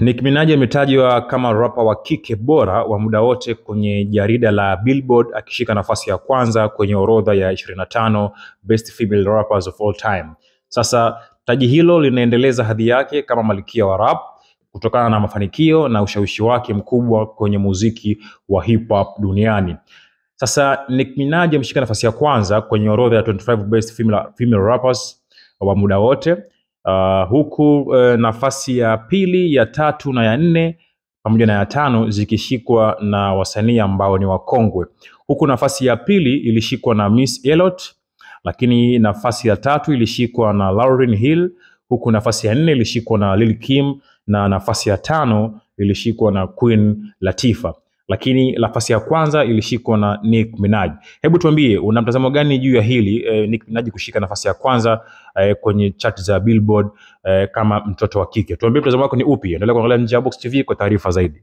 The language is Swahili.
Nicki Minaj ametajwa kama rapper wa kike bora wa muda wote kwenye jarida la Billboard, akishika nafasi ya kwanza kwenye orodha ya 25 Best Female Rappers of All Time. Sasa taji hilo linaendeleza hadhi yake kama malkia wa rap kutokana na mafanikio na ushawishi wake mkubwa kwenye muziki wa hip hop duniani. Sasa Nicki Minaj ameshika nafasi ya kwanza kwenye orodha ya 25 Best Female Rappers wa muda wote. Huku nafasi ya pili, ya tatu na ya nne pamoja na ya tano zikishikwa na wasanii ambao ni wakongwe. Huku nafasi ya pili ilishikwa na Miss Elliot, lakini nafasi ya tatu ilishikwa na Lauryn Hill, huku nafasi ya nne ilishikwa na Lil Kim na nafasi ya tano ilishikwa na Queen Latifah. Lakini nafasi ya kwanza ilishikwa na Nicki Minaj. Hebu tuambie una mtazamo gani juu ya hili Nicki Minaj kushika nafasi ya kwanza kwenye chart za Billboard kama mtoto wa kike? Tuambie mtazamo wako ni upi. Endelea kuangalia Nje ya Box TV kwa taarifa zaidi.